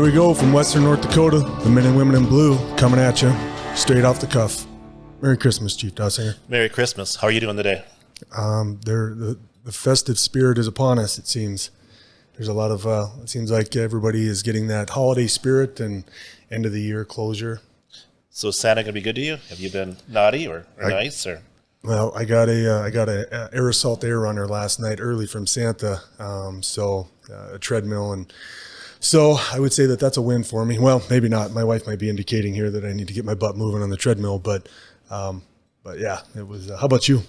Here we go from Western North Dakota, the men and women in blue coming at you straight off the cuff. Merry Christmas, Chief Dossinger. Merry Christmas. How are you doing today? The festive spirit is upon us, it seems. There's a lot of, it seems like everybody is getting that holiday spirit and end of the year closure. So is Santa going to be good to you? Have you been naughty or nice? Or? Well, I got a air assault air runner last night early from Santa, a treadmill, and so I would say that that's a win for me. Well, maybe not. My wife might be indicating here that I need to get my butt moving on the treadmill, but yeah, it was. How about you?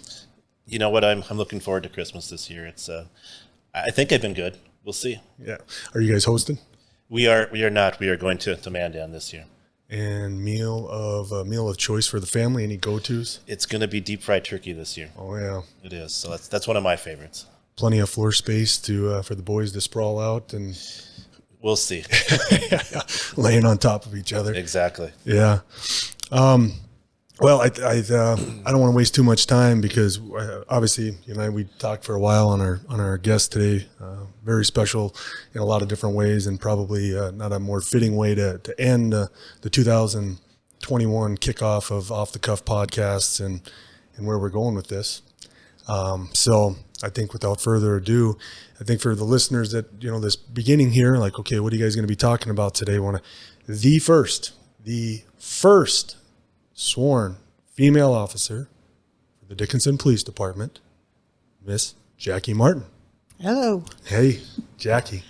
You know what? I'm looking forward to Christmas this year. It's I think I've been good. We'll see. Yeah. Are you guys hosting? We are not. We are going to Mandan this year. And meal of choice for the family. Any go-tos? It's going to be deep fried turkey this year. Oh yeah, it is. So that's one of my favorites. Plenty of floor space to for the boys to sprawl out and. We'll see. Laying on top of each other. Exactly. Yeah. Well, I don't want to waste too much time because obviously you and I, we talked for a while on our guest today. Very special in a lot of different ways, and probably not a more fitting way to end the 2021 kickoff of Off the Cuff podcasts and where we're going with this. So I think without further ado, I think for the listeners that, this beginning here, like, okay, what are you guys going to be talking about today? The first sworn female officer for the Dickinson Police Department, Miss Jackie Martin. Hello. Hey, Jackie.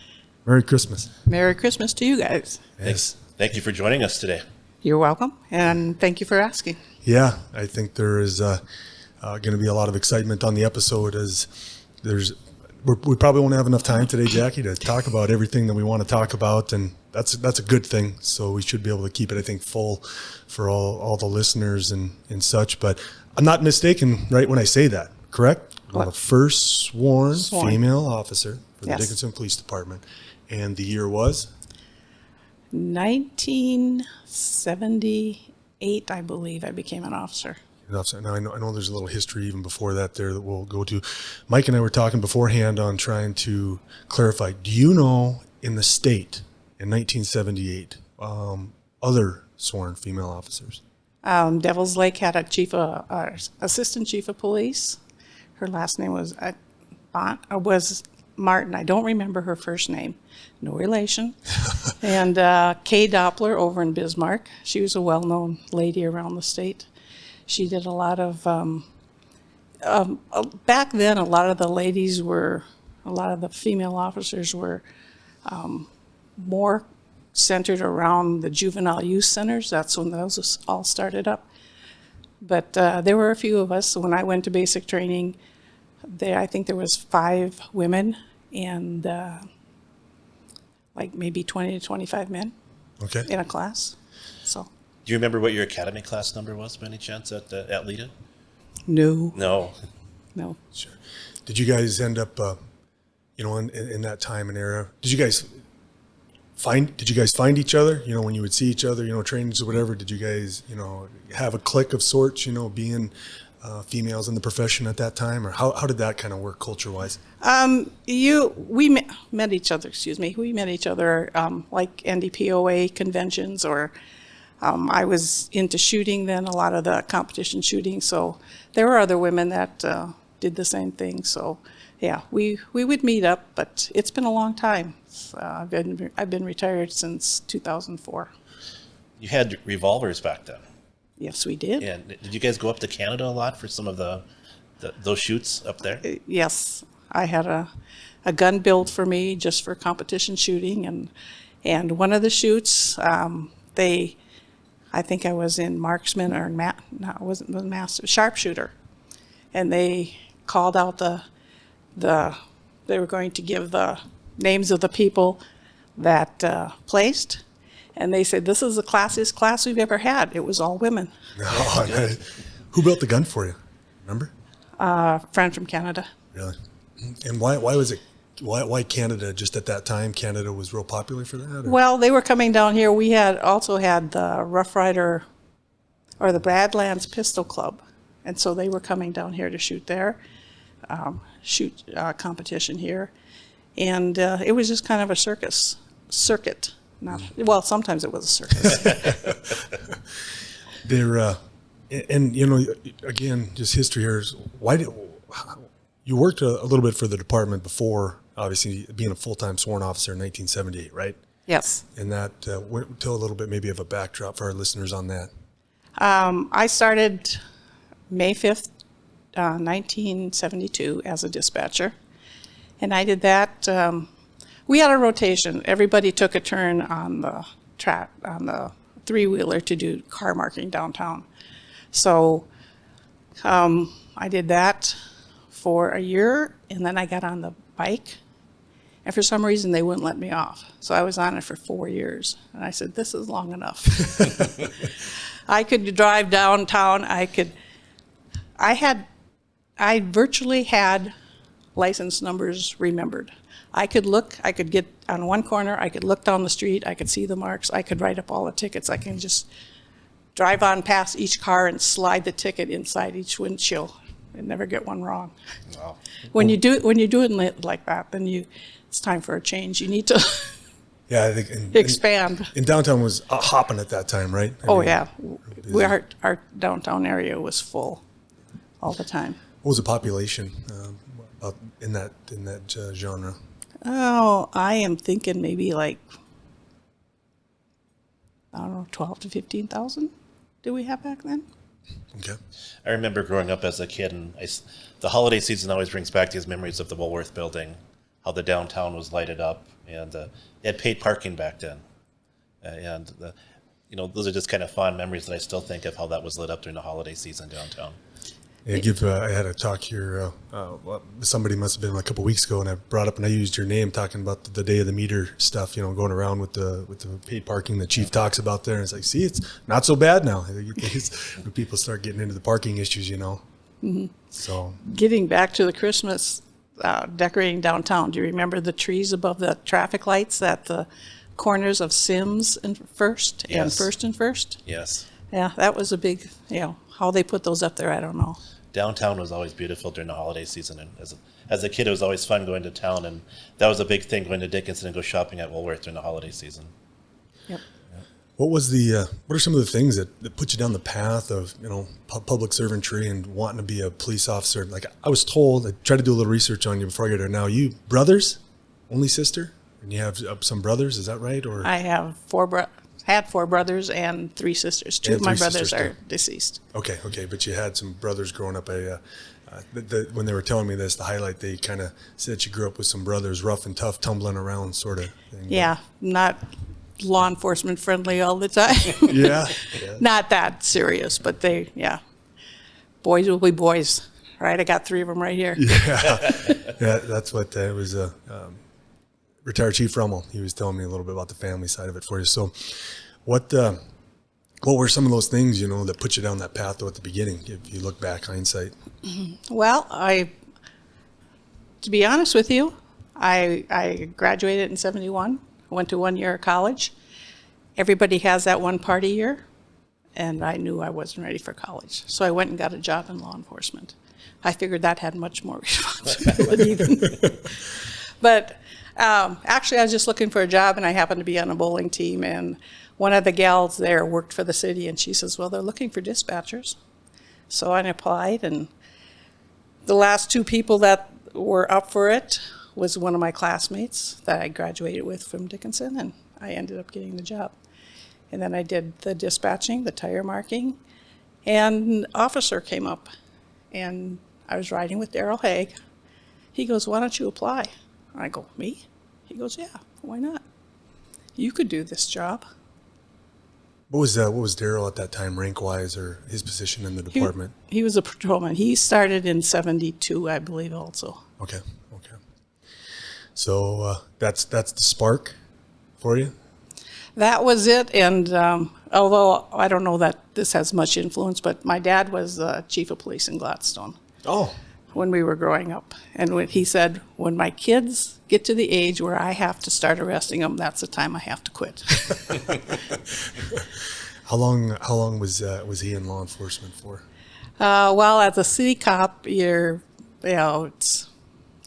Merry Christmas. Merry Christmas to you guys. Yes. Thank you for joining us today. You're welcome, and thank you for asking. Yeah, I think there is going to be a lot of excitement on the episode as we probably won't have enough time today, Jackie, to talk about everything that we want to talk about, and that's a good thing. So we should be able to keep it, I think, full for all the listeners and such. But I'm not mistaken, right, when I say that, correct? What? The first sworn female officer for the Yes. Dickinson Police Department, and the year was 1978, I believe, I became an officer. Now, I know there's a little history even before that there that we'll go to. Mike and I were talking beforehand on trying to clarify. Do you know in the state in 1978 other sworn female officers? Devils Lake had a assistant chief of police. Her last name was Martin. I don't remember her first name. No relation. And Kay Doppler over in Bismarck. She was a well-known lady around the state. She did a lot of, back then, a lot of the female officers were more centered around the juvenile youth centers. That's when those all started up. But there were a few of us. When I went to basic training, I think there was 5 women and like maybe 20 to 25 men in a class. So. Do you remember what your academy class number was by any chance at Lita? No. No. Sure. Did you guys end up, in that time and era? Did you guys find each other? When you would see each other, trainings or whatever. Did you guys, have a clique of sorts? Being females in the profession at that time, or how did that kind of work culture-wise? We met each other. We met each other like NDPOA conventions or. I was into shooting then, a lot of the competition shooting, so there were other women that did the same thing. So, yeah, we would meet up, but it's been a long time. I've been retired since 2004. You had revolvers back then. Yes, we did. And did you guys go up to Canada a lot for some of those shoots up there? Yes, I had a gun built for me just for competition shooting, and one of the shoots, I think I was in marksman or sharpshooter, and they called out they were going to give the names of the people that placed, and they said, "This is the classiest class we've ever had." It was all women. Oh, who built the gun for you? Remember? Friend from Canada. Really? And why was it? Why Canada? Just at that time, Canada was real popular for that? Or? Well, they were coming down here. We also had the Rough Rider or the Badlands Pistol Club, and so they were coming down here to shoot there, competition here, and it was just kind of a circuit. Not well. Sometimes it was a circus. There, and you know, again, just history here is you worked a little bit for the department before, obviously being a full-time sworn officer in 1978, right? Yes. And that tell a little bit maybe of a backdrop for our listeners on that. I started May 5th, 1972 as a dispatcher, and I did that. We had a rotation. Everybody took a turn on the track on the three-wheeler to do car marking downtown. So I did that for a year, and then I got on the bike, and for some reason they wouldn't let me off. So I was on it for 4 years, and I said, this is long enough. I could drive downtown. I virtually had license numbers remembered. I could get on one corner, I could look down the street, I could see the marks, I could write up all the tickets. I can just drive on past each car and slide the ticket inside each windshield and never get one wrong. Wow. When you do it like that, then it's time for a change. You need to Yeah, I think expand. And downtown was hopping at that time, right? I mean, Yeah, our downtown area was full all the time. What was the population in that genre? Oh, I am thinking maybe like, I don't know, 12 to 15,000 did we have back then? Okay. I remember growing up as a kid, and the holiday season always brings back these memories of the Woolworth building, how the downtown was lighted up, and they had paid parking back then. Those are just kind of fond memories that I still think of how that was lit up during the holiday season downtown. Yeah, I had a talk here. Somebody must have been a couple weeks ago, and I brought up and I used your name talking about the day of the meter stuff. You know, going around with the paid parking. The chief talks about there, and it's like, see, it's not so bad now. When people start getting into the parking issues, you know. Mm-hmm. So getting back to the Christmas decorating downtown, do you remember the trees above the traffic lights at the corners of Sims and First and First and First? Yes. Yeah, that was a big. How they put those up there, I don't know. Downtown was always beautiful during the holiday season, and as a kid, it was always fun going to town, and that was a big thing, going to Dickinson and go shopping at Woolworth during the holiday season. Yep. What are some of the things that put you down the path of, public servantry and wanting to be a police officer? Like I was told, I tried to do a little research on you before I got here. Now, you brothers, only sister, and you have some brothers. Is that right? Or I have had four brothers and 3 sisters. 2 of my brothers are deceased. Okay, but you had some brothers growing up. When they were telling me this, the highlight, they kind of said you grew up with some brothers, rough and tough, tumbling around sort of thing. Yeah, not law enforcement friendly all the time. Yeah. Not that serious, but boys will be boys, right? I got 3 of them right here. Yeah, that's what it was. Retired Chief Rummel, he was telling me a little bit about the family side of it for you. So what were some of those things, that put you down that path though at the beginning, if you look back, hindsight? Well, to be honest with you, I graduated in 71, went to 1 year of college. Everybody has that one party year, and I knew I wasn't ready for college. So I went and got a job in law enforcement. I figured that had much more responsibility But actually, I was just looking for a job, and I happened to be on a bowling team, and one of the gals there worked for the city, and she says, well, they're looking for dispatchers. So I applied, and the last 2 people that were up for it was one of my classmates that I graduated with from Dickinson, and I ended up getting the job. And then I did the dispatching, the tire marking, and an officer came up, and I was riding with Daryl Haig. He goes, why don't you apply? I go, me? He goes, yeah, why not? You could do this job. What was Daryl at that time, rank-wise, or his position in the department? He was a patrolman. He started in 72, I believe, also. Okay. So that's the spark for you? That was it, and although I don't know that this has much influence, but my dad was chief of police in Gladstone. Oh. When we were growing up. And when he said, when my kids get to the age where I have to start arresting them, that's the time I have to quit. How long was he in law enforcement for? Well, as a city cop, it's,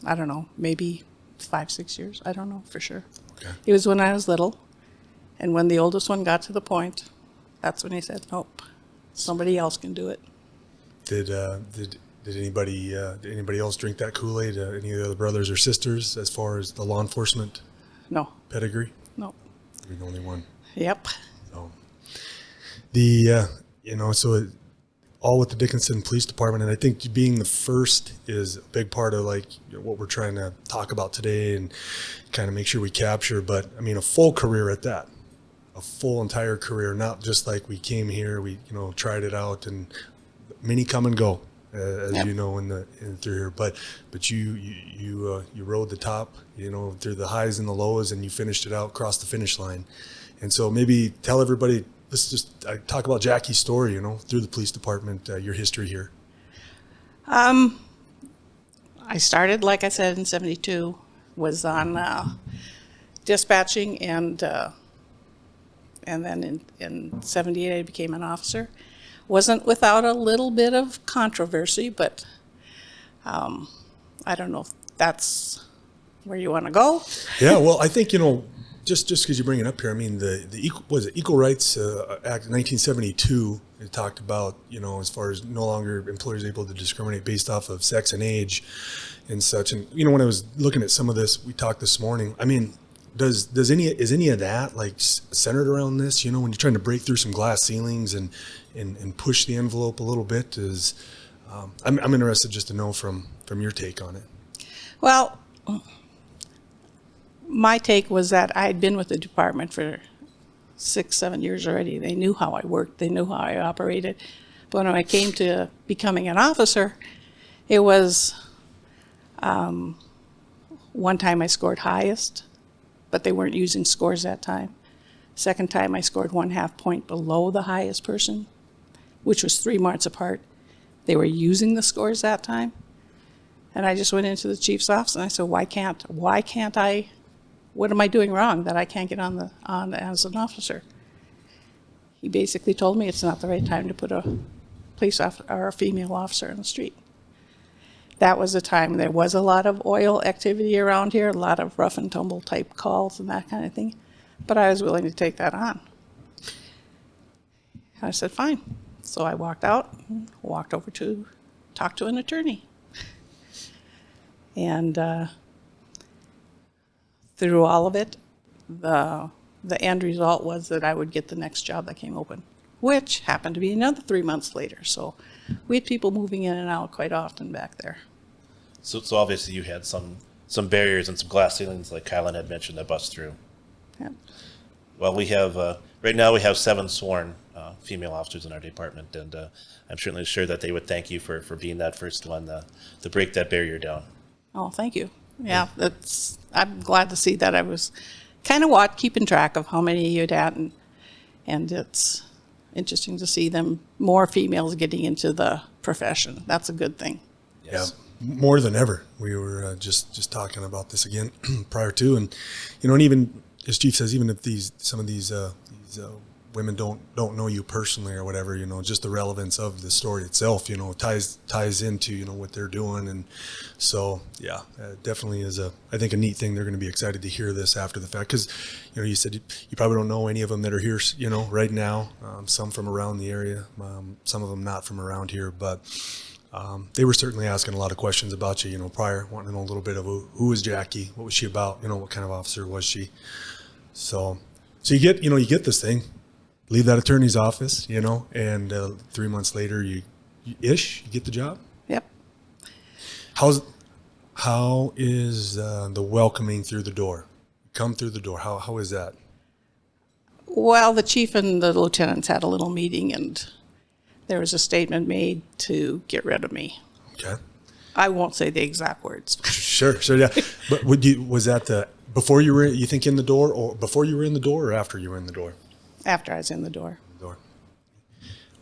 I don't know, maybe 5-6 years. I don't know for sure. Okay. It was when I was little. And when the oldest one got to the point, that's when he said, nope, somebody else can do it. Did anybody else drink that Kool-Aid? Any of the other brothers or sisters, as far as the law enforcement No, pedigree? no. You're the only one. Yep. So all with the Dickinson Police Department, and I think being the first is a big part of what we're trying to talk about today and kind of make sure we capture. But I mean, a full career at that, a full entire career, not just like we came here, we tried it out, and many come and go, as Yep. you know, through here. But you rode the top, through the highs and the lows, and you finished it out, crossed the finish line. And so maybe tell everybody. Let's just talk about Jackie's story, through the police department, your history here. I started, like I said, in 72, was on dispatching, and then in 78 I became an officer. Wasn't without a little bit of controversy, but I don't know if that's where you want to go. Yeah, well, I think, just because you bring it up here, I mean, the Equal Rights Act of 1972, it talked about, as far as no longer employers able to discriminate based off of sex and age and such. And, when I was looking at some of this, we talked this morning, I mean, is any of that centered around this, when you're trying to break through some glass ceilings and push the envelope a little bit? I'm interested just to know from your take on it. Well, my take was that I had been with the department for 6-7 years already. They knew how I worked. They knew how I operated. But when I came to becoming an officer, it was one time I scored highest, but they weren't using scores that time. Second time I scored 1/2 point below the highest person, which was 3 marks apart. They were using the scores that time. And I just went into the chief's office and I said, why can't I? What am I doing wrong that I can't get on as an officer? He basically told me it's not the right time to put a police officer or a female officer on the street. That was the time there was a lot of oil activity around here, a lot of rough and tumble type calls and that kind of thing. But I was willing to take that on. I said, fine. So I walked out, walked over to talk to an attorney. And through all of it, the end result was that I would get the next job that came open, which happened to be another 3 months later. So we had people moving in and out quite often back there. So obviously you had some barriers and some glass ceilings, like Kylan had mentioned, that bust through. Yep. Well, we have right now we have 7 sworn female officers in our department, and I'm certainly sure that they would thank you for being that first one to break that barrier down. Oh, thank you. Yeah, I'm glad to see that. I was kind of keeping track of how many you'd had, and it's interesting to see more females getting into the profession. That's a good thing. Yes. Yeah, more than ever. We were just talking about this again prior to, and and even as Chief says, even if some of these women don't know you personally or whatever, just the relevance of the story itself, ties into what they're doing. And so definitely is I think a neat thing. They're going to be excited to hear this after the fact, because you said you probably don't know any of them that are here right now, some from around the area, some of them not from around here, but they were certainly asking a lot of questions about you prior, wanting to know a little bit of who was Jackie, what was she about, what kind of officer was she. So you get this thing, leave that attorney's office, and 3 months later you get the job. Yep. How is the welcoming through the door? Come through the door. How is that? Well, the chief and the lieutenants had a little meeting, and there was a statement made to get rid of me. Okay. I won't say the exact words. Sure, yeah. But was that before you were, you think, in the door, or before you were in the door, or after you were in the door? After I was in the door.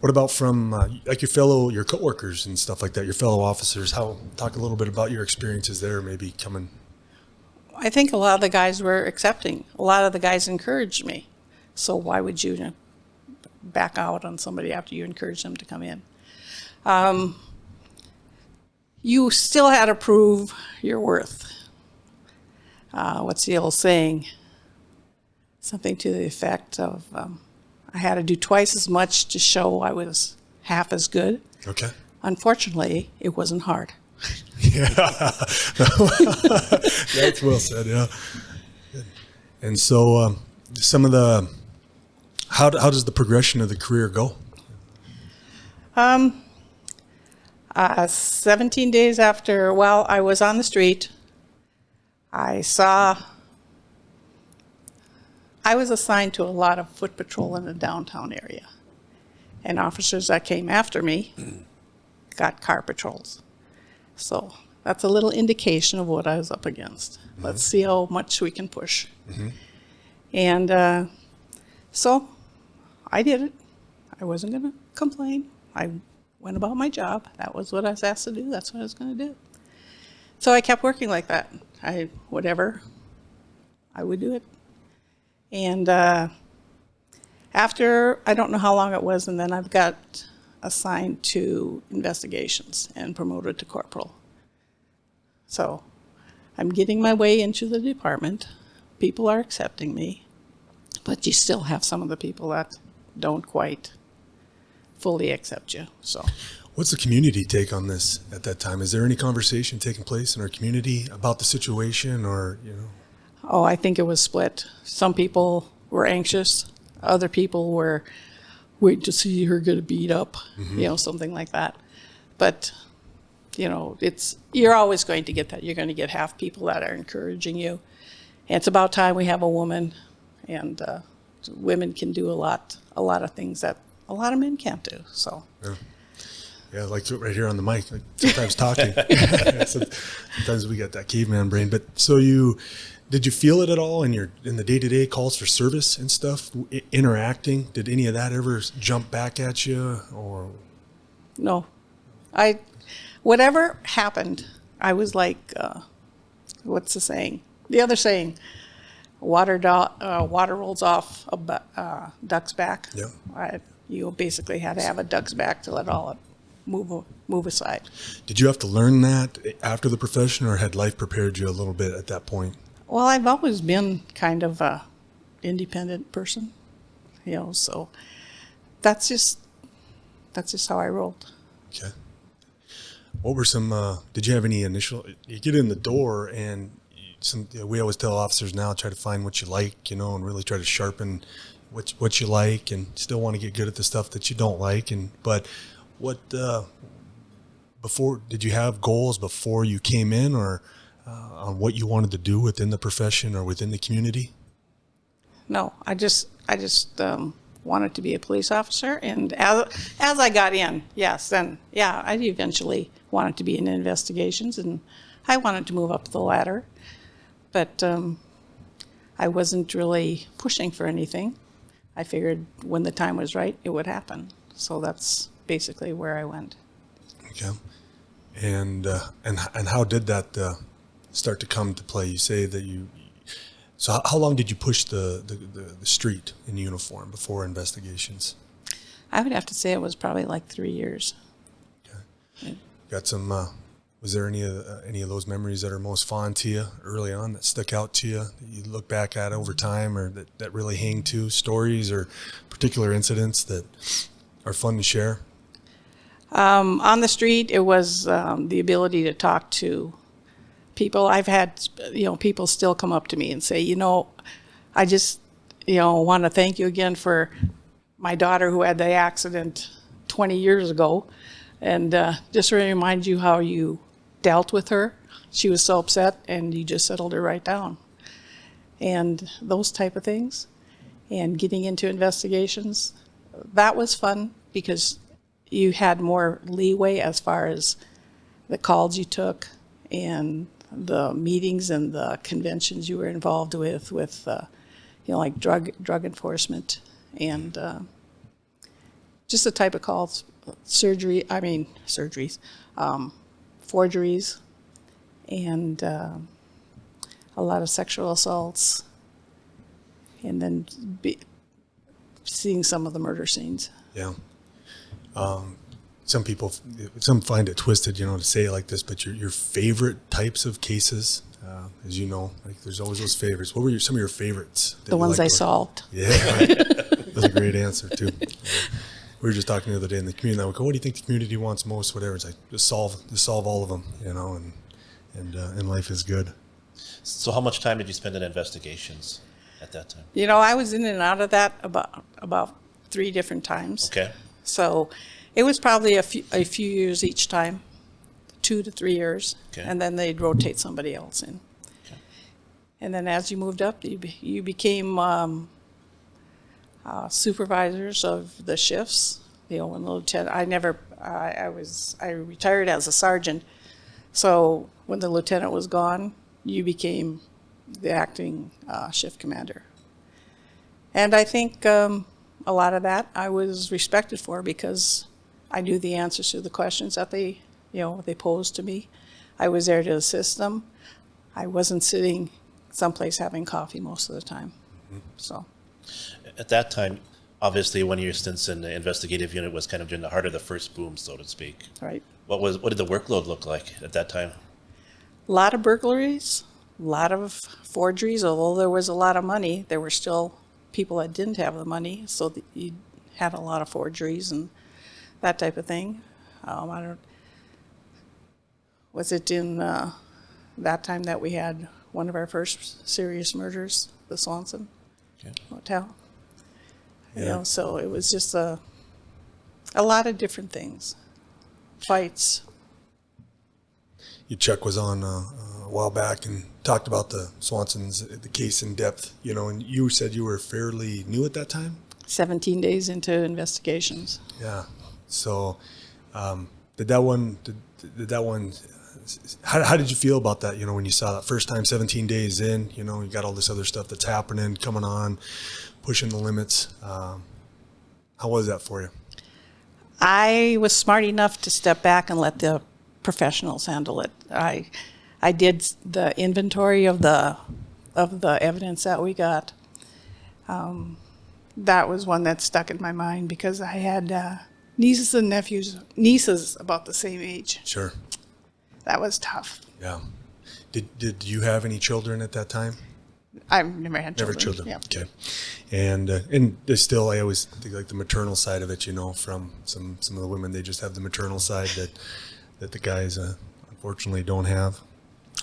What about from your coworkers and stuff like that, your fellow officers? Talk a little bit about your experiences there, maybe coming. I think a lot of the guys were accepting. A lot of the guys encouraged me. So why would you back out on somebody after you encourage them to come in? You still had to prove your worth. What's the old saying? something to the effect of I had to do twice as much to show I was half as good. Okay. Unfortunately, it wasn't hard. Yeah. That's well said, yeah. Good. And so some of the, how does the progression of the career go? 17 days after, while I was on the street, I was assigned to a lot of foot patrol in the downtown area. And officers that came after me got car patrols. So that's a little indication of what I was up against. Mm-hmm. Let's see how much we can push. Mm-hmm. And so I did it. I wasn't going to complain. I went about my job. That was what I was asked to do. That's what I was going to do. So I kept working like that. Whatever, I would do it. And after, I don't know how long it was, and then I've got assigned to investigations and promoted to corporal. So I'm getting my way into the department. People are accepting me, but you still have some of the people that don't quite fully accept you. So, what's the community take on this at that time? Is there any conversation taking place in our community about the situation, or Oh, I think it was split. Some people were anxious. Other people were waiting to see her get beat up, something like that. But, you're always going to get that. You're going to get half people that are encouraging you. And it's about time we have a woman, and women can do a lot of things that a lot of men can't do. So. Yeah, like right here on the mic, like sometimes talking. Sometimes we got that caveman brain. But so did you feel it at all in the day-to-day calls for service and stuff, interacting? Did any of that ever jump back at you, or? No, whatever happened, I was like, what's the saying? The other saying, water rolls off a duck's back. Yeah. You basically had to have a duck's back to let all it move aside. Did you have to learn that after the profession, or had life prepared you a little bit at that point? Well, I've always been kind of a independent person, so that's just how I rolled. Okay. What were some, did you have any initial, you get in the door and we always tell officers now, try to find what you like, and really try to sharpen what you like, and still want to get good at the stuff that you don't like. But what, did you have goals before you came in, or on what you wanted to do within the profession or within the community? No, I just wanted to be a police officer, and as I got in, yes, then I eventually wanted to be in investigations, and I wanted to move up the ladder, but I wasn't really pushing for anything. I figured when the time was right, it would happen. So that's basically where I went. Okay, and how did that start to come to play? You say that so how long did you push the street in uniform before investigations? I would have to say it was probably like 3 years. Okay. Yeah. Got some, was there any of those memories that are most fond to you early on, that stuck out to you, that you look back at over time, or that really hang to, stories or particular incidents that are fun to share? On the street, it was the ability to talk to people. I've had, people still come up to me and say, I just, want to thank you again for my daughter who had the accident 20 years ago. And just to remind you how you dealt with her. She was so upset, and you just settled her right down. And those type of things. And getting into investigations, that was fun because you had more leeway as far as the calls you took and the meetings and the conventions you were involved with like drug enforcement, and just the type of calls, surgeries, forgeries, and a lot of sexual assaults, and then seeing some of the murder scenes. Yeah. some find it twisted, to say it like this, but your favorite types of cases, as you know, like there's always those favorites. What were some of your favorites? The ones I solved. Yeah, right. That's a great answer too. We were just talking the other day in the community. I would go, what do you think the community wants most? Whatever. It's like just solve all of them, and life is good. So how much time did you spend in investigations at that time? I was in and out of that about 3 different times. Okay. So it was probably a few years each time, 2 to 3 years, Okay. and then they'd rotate somebody else in. Okay. And then as you moved up, you became supervisors of the shifts. When the lieutenant, I retired as a sergeant, so when the lieutenant was gone, you became the acting shift commander. And I think a lot of that I was respected for because I knew the answers to the questions that they posed to me. I was there to assist them. I wasn't sitting someplace having coffee most of the time. Mm-hmm. So, at that time, obviously, one of your stints in the investigative unit was kind of in the heart of the first boom, so to speak. Right. What did the workload look like at that time? A lot of burglaries, a lot of forgeries. Although there was a lot of money, there were still people that didn't have the money, so you had a lot of forgeries and that type of thing. Was it in that time that we had one of our first serious murders, the Swanson Hotel? Yeah. So it was just a lot of different things, fights. Chuck was on a while back and talked about the Swansons, the case in depth, and you said you were fairly new at that time? 17 days into investigations. Yeah. So did that one, how did you feel about that, when you saw that first time, 17 days in, you got all this other stuff that's happening, coming on, pushing the limits. How was that for you? I was smart enough to step back and let the professionals handle it. I did the inventory of the evidence that we got. That was one that stuck in my mind because I had nieces and nieces about the same age. Sure. That was tough. Yeah. Did you have any children at that time? I've never had children. Never children. Yeah. Okay. And there's still, I always think like the maternal side of it, from some of the women, they just have the maternal side that the guys unfortunately don't have.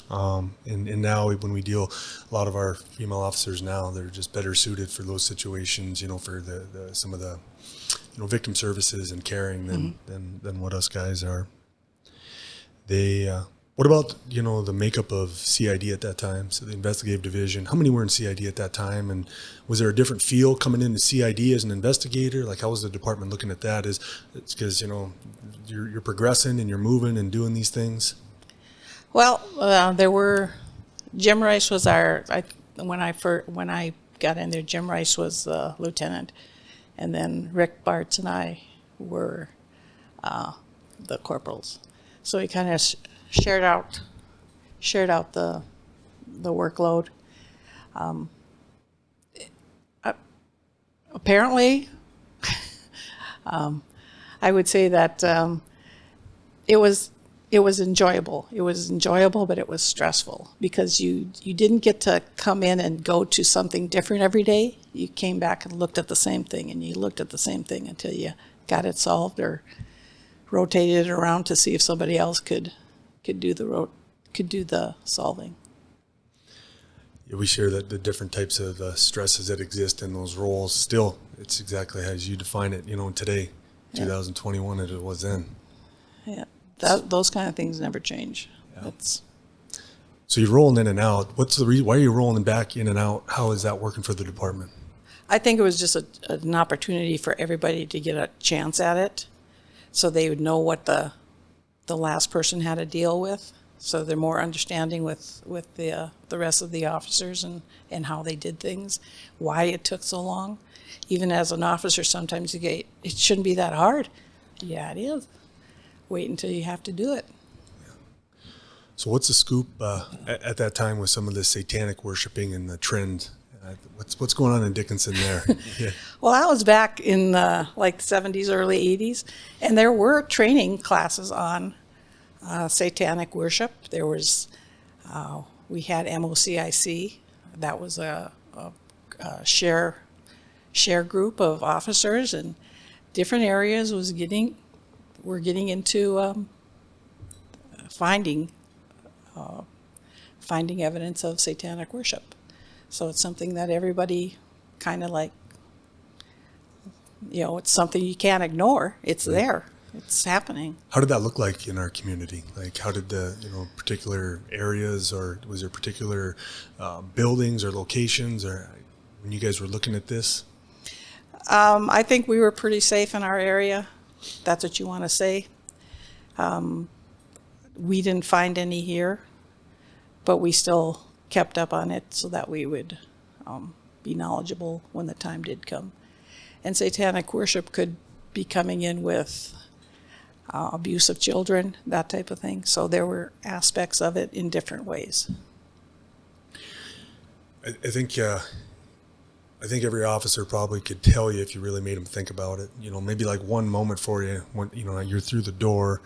And now when we deal, a lot of our female officers now, they're just better suited for those situations, for the some of the victim services and caring than what us guys are. What about, the makeup of CID at that time? So the investigative division, how many were in CID at that time? And was there a different feel coming into CID as an investigator? Like, how was the department looking at that? It's because, you're progressing and you're moving and doing these things? Well, there were, Jim Rice was when I got in there, Jim Rice was the lieutenant. And then Rick Bartz and I were the corporals. So we kind of shared out the workload. Apparently, I would say that it was enjoyable. It was enjoyable, but it was stressful because you didn't get to come in and go to something different every day. You came back and looked at the same thing, and you looked at the same thing until you got it solved or rotated it around to see if somebody else could do the solving. Yeah, we share that the different types of stresses that exist in those roles. Still, it's exactly as you define it, today, 2021, as it was then. Yeah, those kind of things never change. Yeah. So you're rolling in and out. What's the reason? Why are you rolling back in and out? How is that working for the department? I think it was just an opportunity for everybody to get a chance at it, so they would know what the last person had to deal with. So they're more understanding with the rest of the officers and how they did things, why it took so long. Even as an officer, sometimes you get, it shouldn't be that hard. Yeah, it is. Wait until you have to do it. Yeah. So what's the scoop at that time with some of the satanic worshiping and the trend What's going on in Dickinson there? Yeah. Well, I was back in like the 70s, early 80s, and there were training classes on satanic worship. There was, we had MOCIC. That was a share group of officers, and different areas were getting into finding evidence of satanic worship. So it's something that everybody kind of like, it's something you can't ignore. It's there. It's happening. How did that look like in our community? Like, how did the, particular areas, or was there particular buildings or locations, or when you guys were looking at this? I think we were pretty safe in our area. That's what you want to say. We didn't find any here, but we still kept up on it so that we would be knowledgeable when the time did come. And satanic worship could be coming in with abuse of children, that type of thing. So there were aspects of it in different ways. I think every officer probably could tell you if you really made them think about it. Maybe like one moment for you when you're through the door.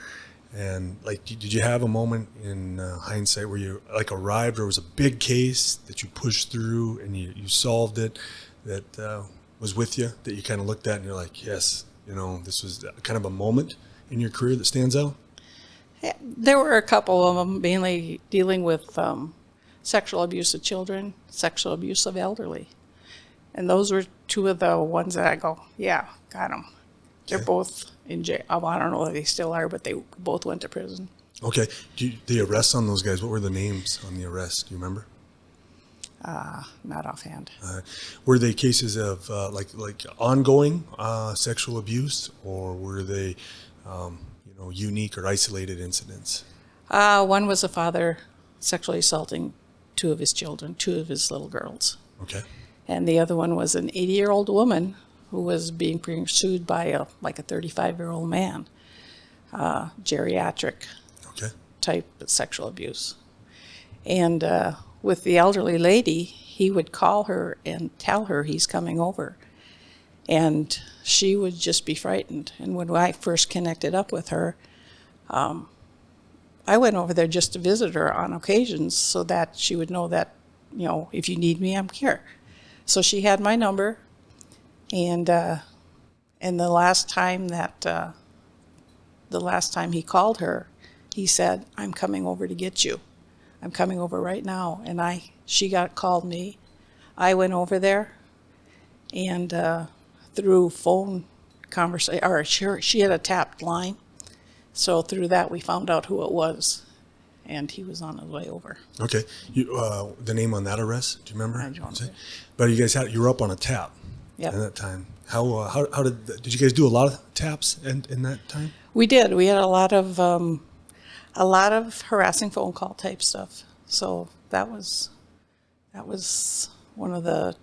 And like, did you have a moment in hindsight where you like arrived, or was a big case that you pushed through and you solved it, that was with you, that you kind of looked at and you're like, yes, this was kind of a moment in your career that stands out? Yeah, there were a couple of them, mainly dealing with sexual abuse of children, sexual abuse of elderly. And those were two of the ones that I go, yeah, got them. They're both in jail. I don't know if they still are, but they both went to prison. Okay. The arrests on those guys, what were the names on the arrest? Do you remember? Not offhand. Were they cases of like ongoing sexual abuse, or were they unique or isolated incidents? One was a father sexually assaulting two of his children, two of his little girls. Okay. And the other one was an 80-year-old woman who was being pursued by a 35-year-old man, geriatric type of sexual abuse. And with the elderly lady, he would call her and tell her he's coming over. And she would just be frightened. And when I first connected up with her, I went over there just to visit her on occasions so that she would know that, if you need me, I'm here. So she had my number. And the last time he called her, he said, "I'm coming over to get you. I'm coming over right now." And she called me. I went over there, and through phone conversation, or she had a tapped line, so through that we found out who it was, and he was on his way over. Okay. The name on that arrest, do you remember? I don't know. But you were up on a tap. Yep. At that time. How did you guys do a lot of taps in that time? We did. We had a lot of harassing phone call type stuff. So that was one of the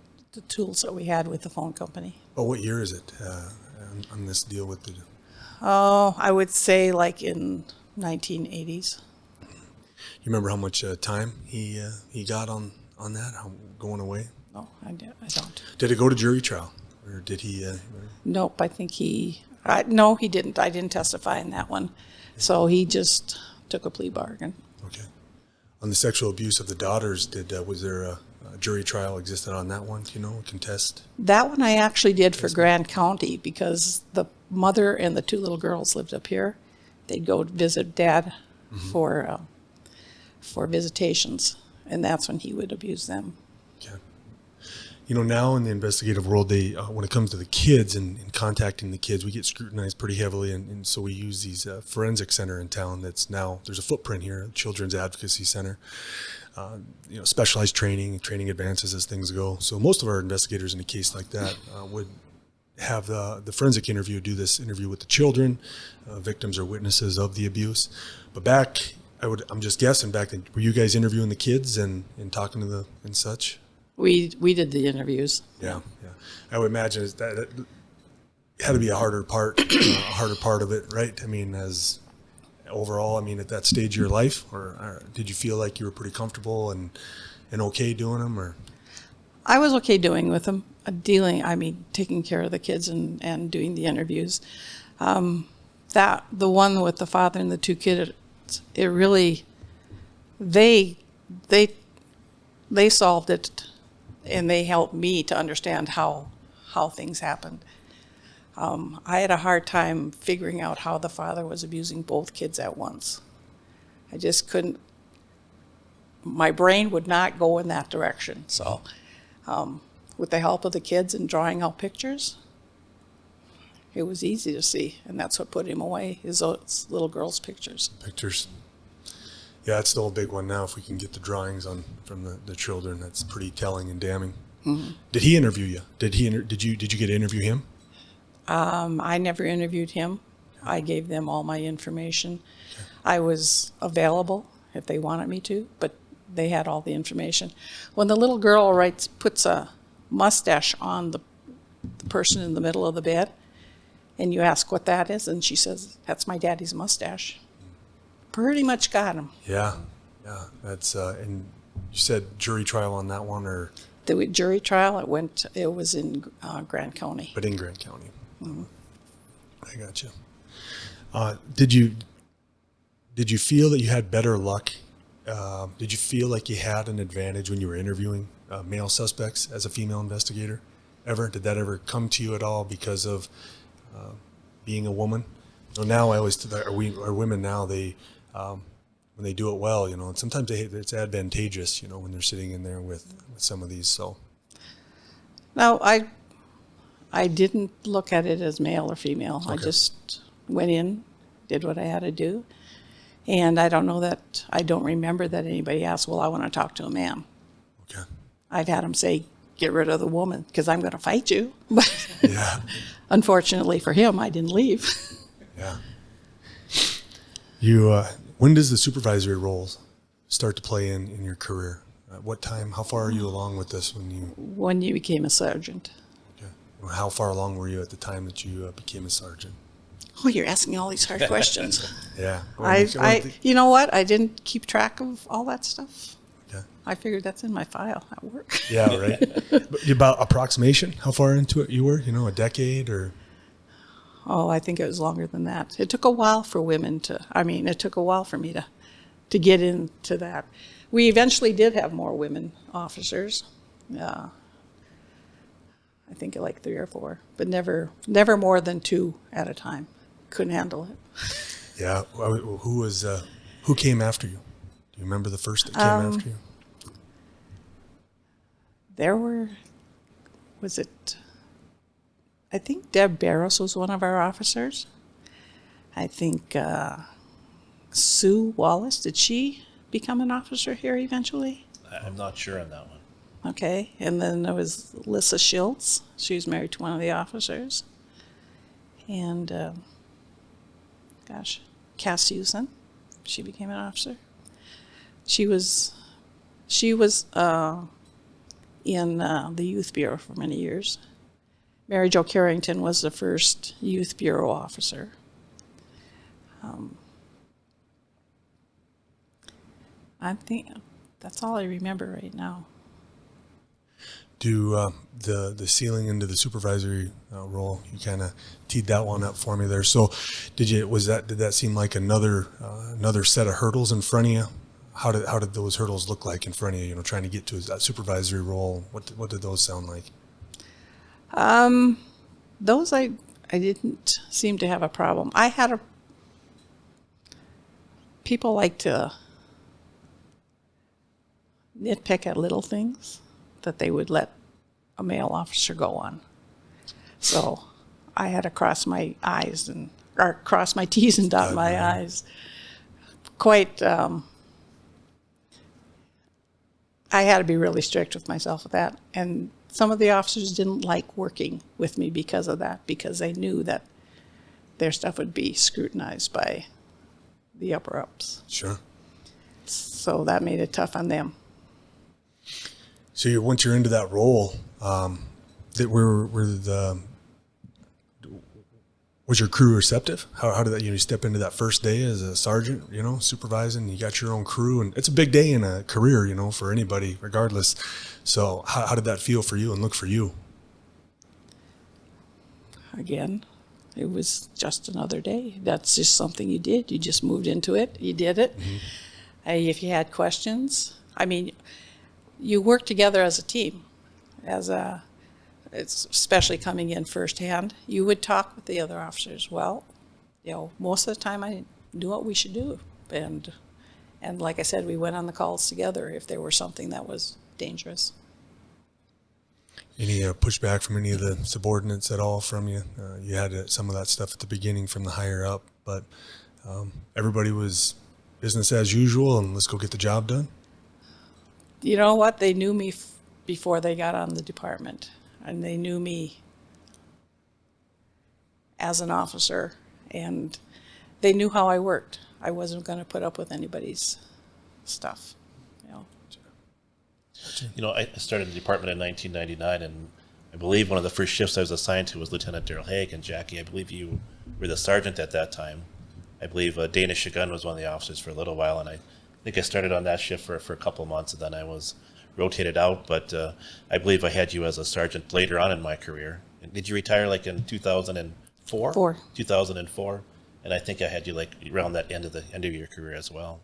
tools that we had with the phone company. Oh, what year is it on this deal with the? Oh, I would say like in 1980s. You remember how much time he got on that, going away? No, I don't. Did it go to jury trial, or did he? Nope, I think no, he didn't. I didn't testify in that one. So he just took a plea bargain. Okay. On the sexual abuse of the daughters, was there a jury trial existed on that one? Do you know, a contest? That one I actually did for Grand County because the mother and the two little girls lived up here. They'd go visit Dad for visitations, and that's when he would abuse them. Okay. Now in the investigative world, when it comes to the kids and contacting the kids, we get scrutinized pretty heavily, and so we use these forensic center in town. There's a footprint here, Children's Advocacy Center. Specialized training advances as things go. So most of our investigators in a case like that would have the forensic interview, do this interview with the children, victims or witnesses of the abuse. But I'm just guessing back then, were you guys interviewing the kids and talking to them and such? We did the interviews. Yeah. I would imagine that it had to be a harder part of it, right? I mean, as overall, at that stage of your life, or did you feel like you were pretty comfortable and okay doing them, or? I was okay doing with them, taking care of the kids and doing the interviews. The one with the father and the two kids, it really, they solved it, and they helped me to understand how things happened. I had a hard time figuring out how the father was abusing both kids at once. I just couldn't, my brain would not go in that direction. So with the help of the kids and drawing out pictures, it was easy to see, and that's what put him away, is those little girls' pictures. Pictures. Yeah, that's the whole big one now. If we can get the drawings from the children, that's pretty telling and damning. Mm-hmm. Did he interview you? Did you get to interview him? I never interviewed him. I gave them all my information. Okay. I was available if they wanted me to, but they had all the information. When the little girl puts a mustache on the person in the middle of the bed, and you ask what that is, and she says, "That's my daddy's mustache." Pretty much got him. Yeah. That's and you said jury trial on that one, or the jury trial? It was in Grant County. But in Grant County. Mm-hmm. I got you. Did you feel that you had better luck? Did you feel like you had an advantage when you were interviewing male suspects as a female investigator? Ever? Did that ever come to you at all because of being a woman? So now I always are women now, they when they do it well, and sometimes it's advantageous, when they're sitting in there with some of these. So no, I didn't look at it as male or female. Okay. I just went in, did what I had to do, and I don't remember that anybody asked, "Well, I want to talk to a man." Okay. I've had them say, "Get rid of the woman, because I'm going to fight you." But yeah. Unfortunately for him, I didn't leave. Yeah. You, when does the supervisory role start to play in your career? At what time? How far are you along with this when you became a sergeant? Okay. How far along were you at the time that you became a sergeant? Oh, you're asking all these hard questions. Yeah. You know what? I didn't keep track of all that stuff. Okay. I figured that's in my file at work. Yeah, right. But about approximation, how far into it you were? A decade or? Oh, I think it was longer than that. It took a while for women it took a while for me to get into that. We eventually did have more women officers. I think like 3 or 4, but never more than 2 at a time. Couldn't handle it. Yeah. Who came after you? Do you remember the first that came after you? I think Deb Barros was one of our officers. I think Sue Wallace, did she become an officer here eventually? I'm not sure on that one. Okay, and then there was Lissa Schultz. She was married to one of the officers. And, Cass Hewson, she became an officer. She was in the Youth Bureau for many years. Mary Jo Carrington was the first Youth Bureau officer. I think that's all I remember right now. Do the ceiling into the supervisory role? You kind of teed that one up for me there. So, did that seem like another set of hurdles in front of you? How did those hurdles look like in front of you? Trying to get to that supervisory role. What did those sound like? Those I didn't seem to have a problem. People like to nitpick at little things that they would let a male officer go on. So I had to cross my T's and dot my I's. I had to be really strict with myself with that. And some of the officers didn't like working with me because of that, because they knew that their stuff would be scrutinized by the upper-ups. Sure. So that made it tough on them. So once you're into that role, Was your crew receptive? How did that, you step into that first day as a sergeant, supervising, you got your own crew, and it's a big day in a career, for anybody, regardless. So how did that feel for you and look for you? Again, it was just another day. That's just something you did. You just moved into it. You did it. Mm-hmm. If you had questions, you work together as a team, especially coming in firsthand. You would talk with the other officers. Well, most of the time I knew what we should do. And like I said, we went on the calls together if there was something that was dangerous. Any pushback from any of the subordinates at all from you? You had some of that stuff at the beginning from the higher up, but everybody was business as usual and let's go get the job done? You know what? They knew me before they got on the department, and they knew me as an officer, and they knew how I worked. I wasn't going to put up with anybody's stuff. I started the department in 1999, and I believe one of the first shifts I was assigned to was Lieutenant Daryl Haig. And Jackie, I believe you were the sergeant at that time. I believe Dana Shagun was one of the officers for a little while, and I think I started on that shift for a couple of months, and then I was rotated out. But I believe I had you as a sergeant later on in my career. Did you retire like in 2004? 2004, and I think I had you like around that end of your career as well,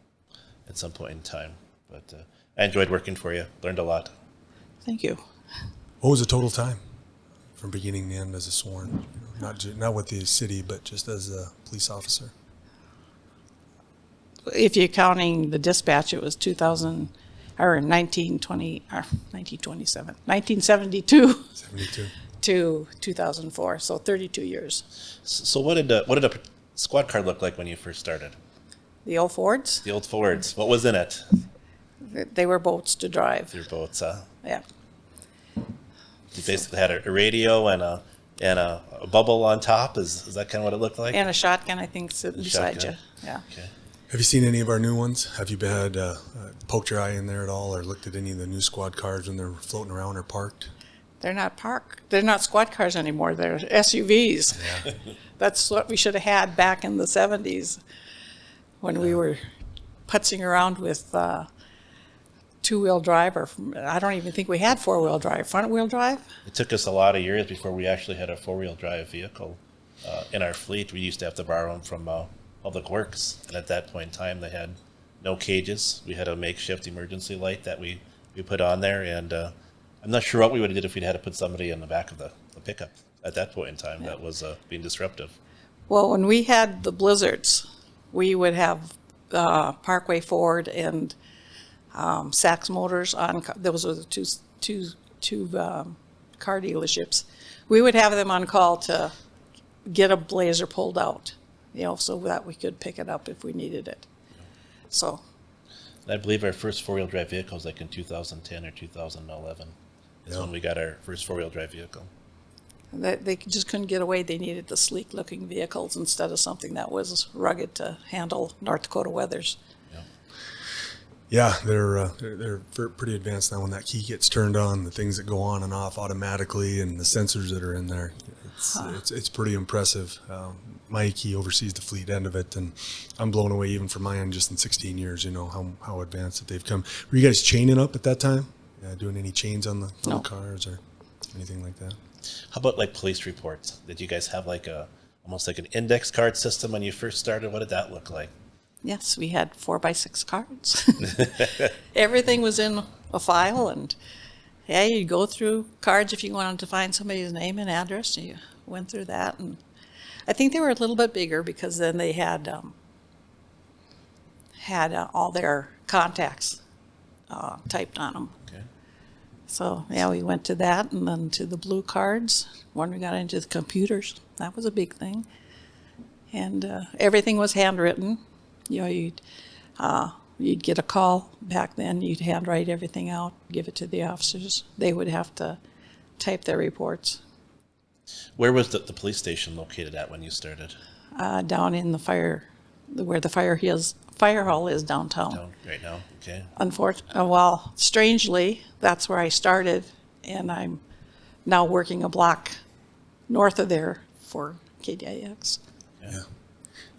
at some point in time. But I enjoyed working for you. Learned a lot. Thank you. What was the total time from beginning to end as a sworn? Not with the city, but just as a police officer? If you're counting the dispatch, it was 1972 to 2004, so 32 years. So what did a squad car look like when you first started? The old Fords? The old Fords. What was in it? They were boats to drive. They were boats, huh? Yeah. You basically had a radio and a bubble on top. Is that kind of what it looked like? And a shotgun, I think, sitting beside you. Yeah. Okay. Have you seen any of our new ones? Have you poked your eye in there at all, or looked at any of the new squad cars when they're floating around or parked? They're not parked. They're not squad cars anymore. They're SUVs. Yeah. That's what we should have had back in the 70s when we were putzing around with two-wheel drive, or I don't even think we had four-wheel drive. Front-wheel drive? It took us a lot of years before we actually had a four-wheel drive vehicle in our fleet. We used to have to borrow them from Public Works, and at that point in time they had no cages. We had a makeshift emergency light that we put on there, and I'm not sure what we would have did if we'd had to put somebody in the back of the pickup at that point in time. Yeah. That was being disruptive. Well, when we had the blizzards, we would have Parkway Ford and Sachs Motors on. Those were the two car dealerships. We would have them on call to get a Blazer pulled out, so that we could pick it up if we needed it. So. I believe our first four-wheel drive vehicle was like in 2010 or 2011. Is when we got our first four-wheel drive vehicle. They just couldn't get away. They needed the sleek-looking vehicles instead of something that was rugged to handle North Dakota weathers. Yeah, they're pretty advanced now. When that key gets turned on, the things that go on and off automatically, and the sensors that are in there, it's pretty impressive. My key oversees the fleet end of it, and I'm blown away even from my end just in 16 years. How advanced that they've come. Were you guys chaining up at that time? Doing any chains on the cars or anything like that? How about like police reports? Did you guys have almost like an index card system when you first started? What did that look like? Yes, we had 4x6 cards. Everything was in a file, and you'd go through cards if you wanted to find somebody's name and address. And you went through that, and I think they were a little bit bigger because then they had all their contacts typed on them. Okay. So we went to that, and then to the blue cards. When we got into the computers, that was a big thing, and everything was handwritten. You'd get a call back then. You'd handwrite everything out, give it to the officers. They would have to type their reports. Where was the police station located at when you started? Down in where the fire hall is downtown. Down right now, okay. Well, strangely, that's where I started, and I'm now working a block north of there for KDIX. Yeah.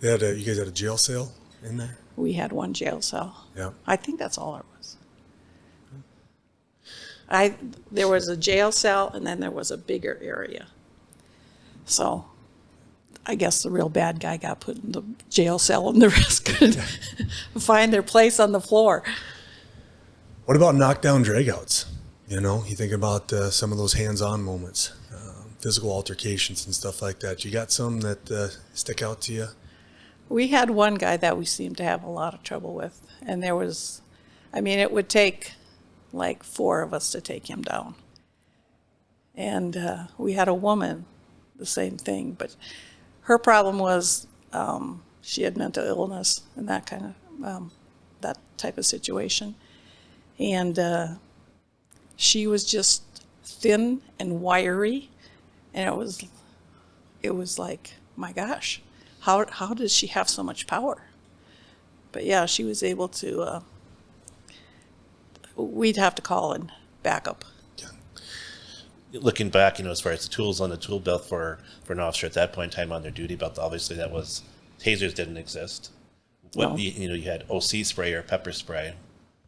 They had you guys had a jail cell in there? We had one jail cell. Yeah. I think that's all there was. There was a jail cell, and then there was a bigger area. So I guess the real bad guy got put in the jail cell, and the rest could find their place on the floor. What about knockdown dragouts? You know, you think about some of those hands-on moments, physical altercations and stuff like that. You got some that stick out to you? We had one guy that we seemed to have a lot of trouble with, and there was, I mean, it would take like 4 of us to take him down. And we had a woman, the same thing, but her problem was she had mental illness and that kind of, that type of situation. And she was just thin and wiry, and it was like, my gosh, how does she have so much power? But yeah, she was able to, we'd have to call in backup. Looking back, as far as the tools on the tool belt for an officer at that point in time on their duty belt, obviously that was, tasers didn't exist. No. You had OC spray or pepper spray,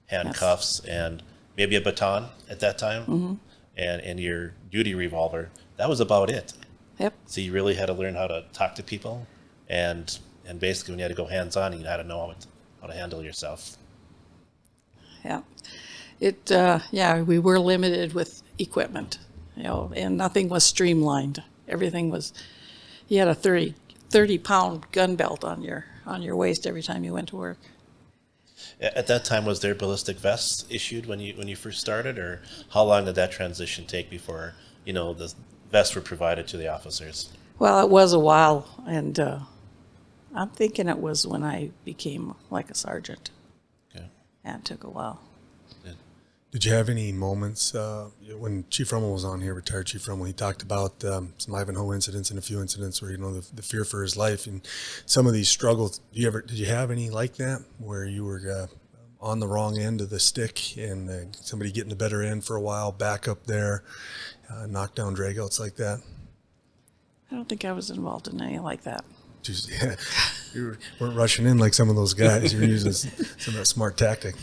handcuffs, and maybe a baton at that time, and your duty revolver. That was about it. Yep. So you really had to learn how to talk to people, and basically when you had to go hands-on, you had to know how to handle yourself. Yeah. We were limited with equipment, and nothing was streamlined. Everything was, you had a 30-pound gun belt on your waist every time you went to work. At that time, was there ballistic vests issued when you first started, or how long did that transition take before the vests were provided to the officers? Well, it was a while, and I'm thinking it was when I became like a sergeant. Okay. And it took a while. Did you have any moments when Chief Rummel was on here, retired Chief Rummel, he talked about some Ivanhoe incidents and a few incidents where, the fear for his life and some of these struggles. Did you have any like that where you were on the wrong end of the stick and somebody getting the better end for a while, back up there, knockdown dragouts like that? I don't think I was involved in any like that. Just, yeah, you weren't rushing in like some of those guys. You were using some of that smart tactic.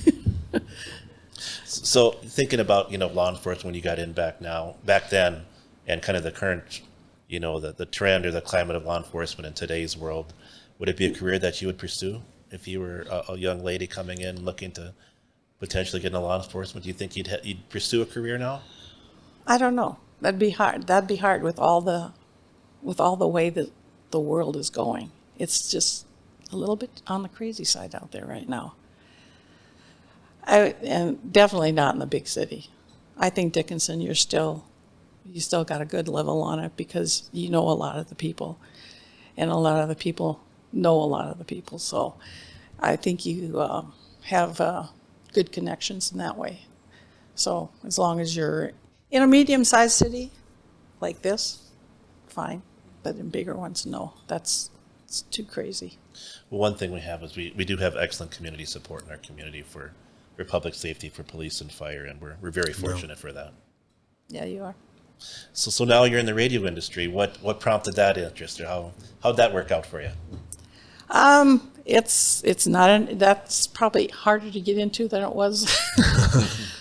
So thinking about, law enforcement when you got in back then, and kind of the current, the trend or the climate of law enforcement in today's world, would it be a career that you would pursue if you were a young lady coming in looking to potentially get into law enforcement? Do you think you'd pursue a career now? I don't know. That'd be hard. That'd be hard with all the way that the world is going. It's just a little bit on the crazy side out there right now. And definitely not in the big city. I think Dickinson, you still got a good level on it because you know a lot of the people, and a lot of the people know a lot of the people. So I think you have good connections in that way. So as long as you're in a medium-sized city like this, fine. But in bigger ones, no. It's too crazy. Well, one thing we have is we do have excellent community support in our community for public safety, for police and fire, and we're very fortunate for that. Yeah, you are. So now you're in the radio industry. What prompted that interest, or how'd that work out for you? It's not that's probably harder to get into than it was.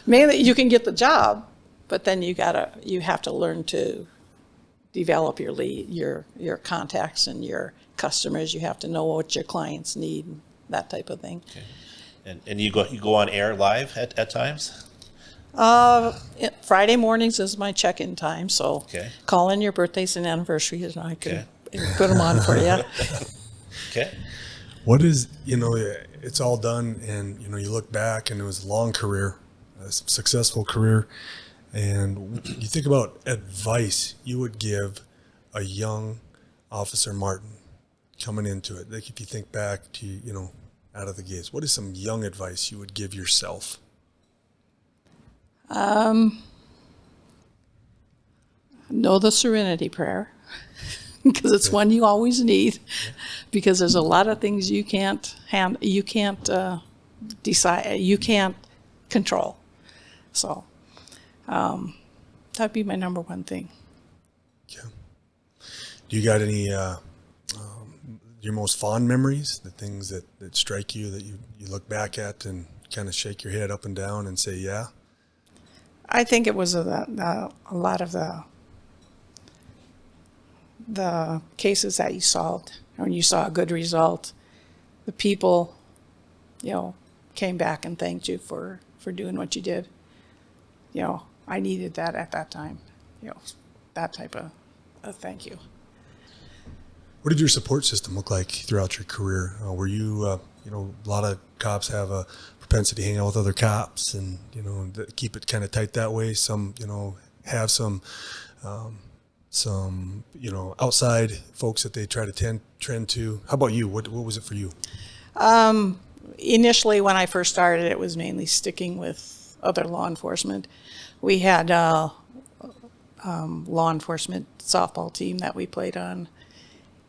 Mainly, you can get the job, but then you have to learn to develop your lead, your contacts and your customers. You have to know what your clients need, and that type of thing. Okay. And you go on air live at times? Friday mornings is my check-in time, so call in your birthdays and anniversaries, and I can put them on for you. Okay. What is, it's all done, and, you look back, and it was a long career, a successful career, and you think about advice you would give a young Officer Martin coming into it. Like if you think back to, out of the gates, what is some young advice you would give yourself? Know the Serenity Prayer, because it's one you always need, because there's a lot of things you can't decide, you can't control. So that'd be my number one thing. Yeah. Do you got any your most fond memories, the things that strike you that you look back at and kind of shake your head up and down and say, yeah? I think it was a lot of the cases that you solved, when you saw a good result, the people, came back and thanked you for doing what you did. I needed that at that time, that type of thank you. What did your support system look like throughout your career? Were you, a lot of cops have a propensity to hang out with other cops and, keep it kind of tight that way. Some, have some, outside folks that they try to trend to. How about you? What was it for you? Initially, when I first started, it was mainly sticking with other law enforcement. We had a law enforcement softball team that we played on.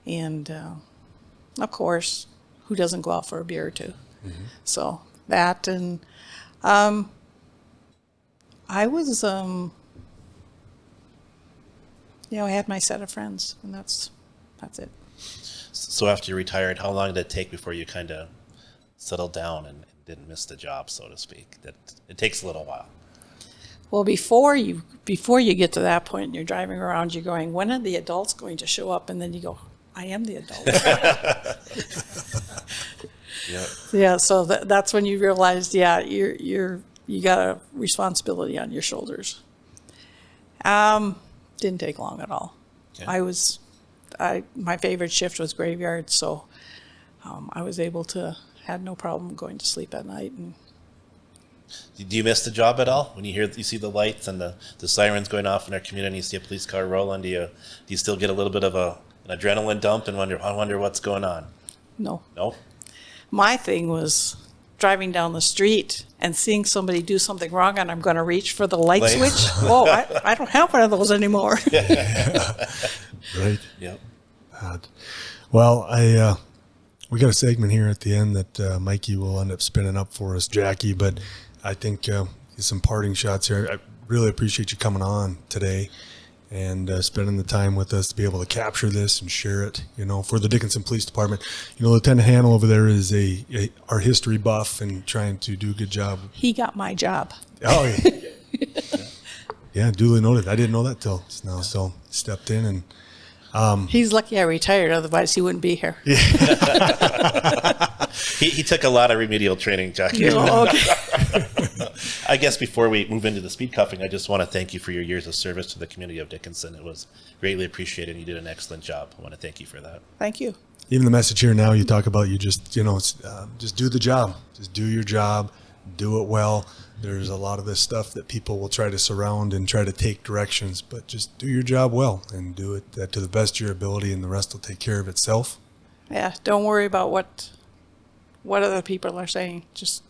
And, of course, who doesn't go out for a beer or two? Mm-hmm. So that, and I was, I had my set of friends, and that's it. So after you retired, how long did it take before you kind of settled down and didn't miss the job, so to speak? That it takes a little while. Well, before you get to that point and you're driving around, you're going, when are the adults going to show up? And then you go, I am the adult. Yep. Yeah, so that's when you realized, you got a responsibility on your shoulders. Didn't take long at all. Okay. My favorite shift was graveyard, so I was able to, had no problem going to sleep at night. And do you miss the job at all? When you see the lights and the sirens going off in our community, you see a police car rolling, do you still get a little bit of an adrenaline dump and wonder what's going on? No. No? My thing was driving down the street and seeing somebody do something wrong and I'm going to reach for the light switch. Oh, I don't have one of those anymore. Right. Yep. Well, we got a segment here at the end that Mikey will end up spinning up for us, Jackie, but I think some parting shots here. I really appreciate you coming on today and spending the time with us to be able to capture this and share it, for the Dickinson Police Department. Lieutenant Hannell over there is a art history buff and trying to do a good job. He got my job. Oh, yeah. Yeah, duly noted. I didn't know that till now, so stepped in and he's lucky I retired, otherwise he wouldn't be here. Yeah. He took a lot of remedial training, Jackie. Oh, okay. I guess before we move into the speed cuffing, I just want to thank you for your years of service to the community of Dickinson. It was greatly appreciated. You did an excellent job. I want to thank you for that. Thank you. Even the message here now, you talk about you just do the job. Just do your job. Do it well. There's a lot of this stuff that people will try to surround and try to take directions, but just do your job well and do it to the best of your ability, and the rest will take care of itself. Yeah, don't worry about what other people are saying. Just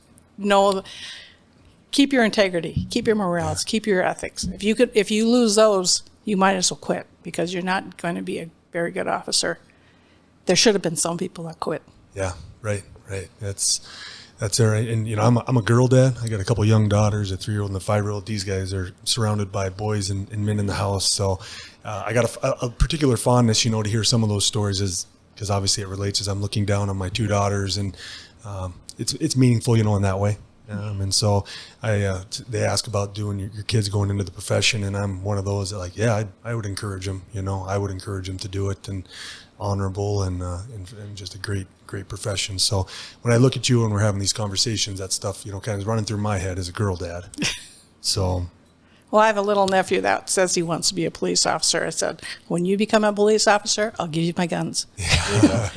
keep your integrity, keep your morals, keep your ethics. If you lose those, you might as well quit, because you're not going to be a very good officer. There should have been some people that quit. Yeah, right. That's all right. And, I'm a girl dad. I got a couple young daughters, a 3-year-old and a 5-year-old. These guys are surrounded by boys and men in the house. So I got a particular fondness, to hear some of those stories, because obviously it relates as I'm looking down on my 2 daughters. And it's meaningful, in that way. And so they ask about doing your kids going into the profession. And I'm one of those that I would encourage them, I would encourage them to do it, and honorable and just a great profession. So when I look at you and we're having these conversations, that stuff, kind of running through my head as a girl dad. So. Well, I have a little nephew that says he wants to be a police officer. I said, when you become a police officer, I'll give you my guns. Yeah.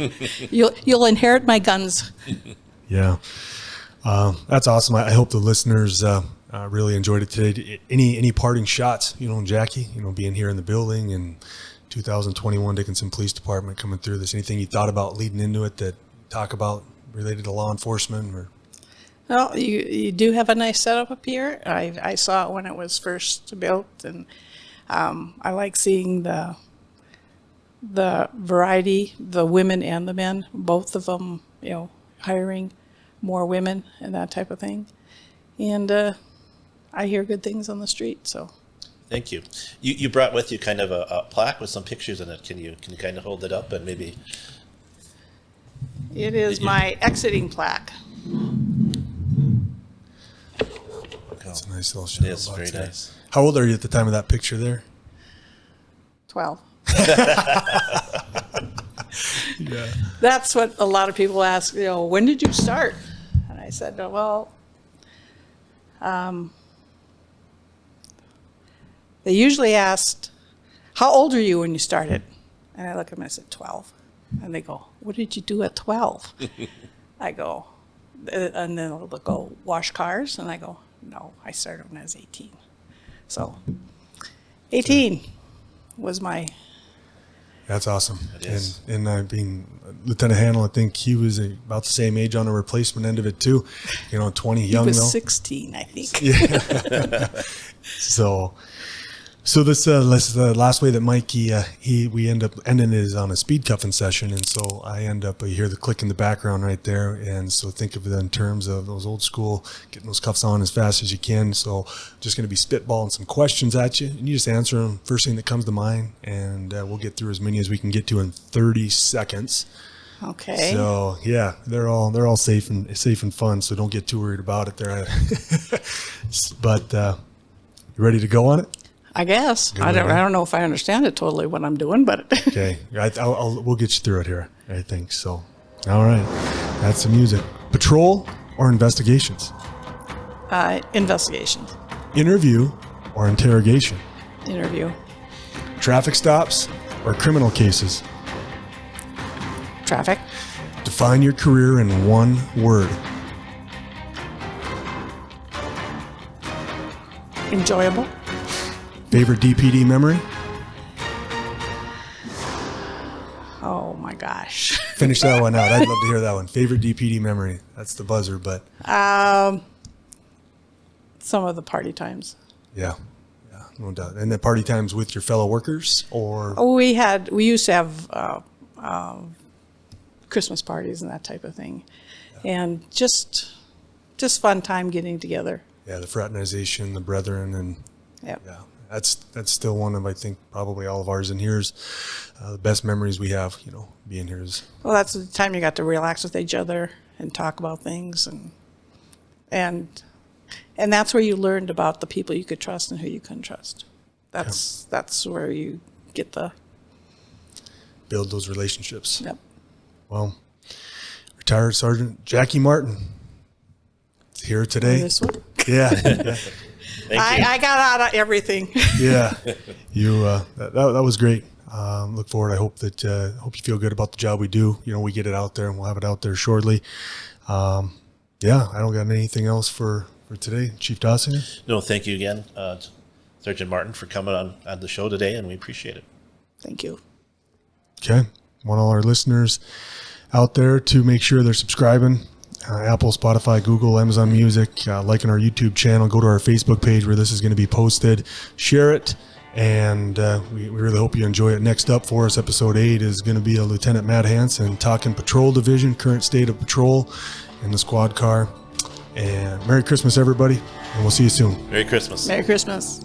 You'll inherit my guns. Yeah. That's awesome. I hope the listeners really enjoyed it today. Any parting shots, Jackie, being here in the building and 2021 Dickinson Police Department coming through this? Anything you thought about leading into it that talk about related to law enforcement? Or? Well, you do have a nice setup up here. I saw it when it was first built, and I like seeing the variety, the women and the men, both of them, hiring more women and that type of thing. And I hear good things on the street, so. Thank you. You brought with you kind of a plaque with some pictures in it. Can you kind of hold it up and maybe? It is my exiting plaque. That's a nice little shout. Yes, very nice. How old are you at the time of that picture there? 12. Yeah. That's what a lot of people ask, when did you start? And I said, well, they usually asked, how old are you when you started? And I look at them and I said, 12. And they go, what did you do at 12? I go, and then they'll go, wash cars? And I go, no, I started when I was 18. So 18 was my... That's awesome. It is. And I mean, Lieutenant Handel, I think he was about the same age on the replacement end of it too. 20, young He was though. 16, I think. Yeah. So this last way that Mikey we end up ending is on a speedcuffing session, and so I end up you hear the click in the background right there, and so think of it in terms of those old school getting those cuffs on as fast as you can. So just going to be spitballing some questions at you, and you just answer them first thing that comes to mind, and we'll get through as many as we can get to in 30 seconds. Okay. So yeah, they're all safe and fun. So don't get too worried about it there. But you ready to go on it? I guess. I idea. don't know if I understand it totally what I'm doing, but Okay, we'll get you through it here. I think so. All right, that's the music. Patrol or investigations? Investigations, Interview or interrogation? interview, Traffic stops or criminal cases? traffic, Define your career in one word. enjoyable, Favorite DPD memory? oh my gosh. Finish that one out. I'd love to hear that one. Favorite DPD memory. That's the buzzer, but Some of the party times. yeah, no doubt. And the party times with your fellow workers, or We used to have Christmas parties and that type of thing. And just fun time getting together. yeah, the fraternization, the brethren, and Yep. yeah, that's still one of, I think, probably all of ours in here's the best memories we have. Being here is Well, that's the time you got to relax with each other and talk about things, and that's where you learned about the people you could trust and who you couldn't trust. That's where you get the build those relationships. yep. Well, retired Sergeant Jackie Martin is here today. This one. Yeah, Thank you. I got out of everything. yeah. You that was great. Look forward. I hope you feel good about the job we do. We get it out there, and we'll have it out there shortly. Yeah, I don't got anything else for today. Chief Dawson? No, thank you again, Sergeant Martin, for coming on the show today, and we appreciate it. Thank you. Okay. Want all our listeners out there to make sure they're subscribing. Apple, Spotify, Google, Amazon Music, liking our YouTube channel. Go to our Facebook page where this is going to be posted. Share it. And we really hope you enjoy it. Next up for us, episode 8, is going to be a Lieutenant Matt Hansen talking Patrol Division, current state of patrol in the squad car. And Merry Christmas, everybody. And we'll see you soon. Merry Christmas. Merry Christmas.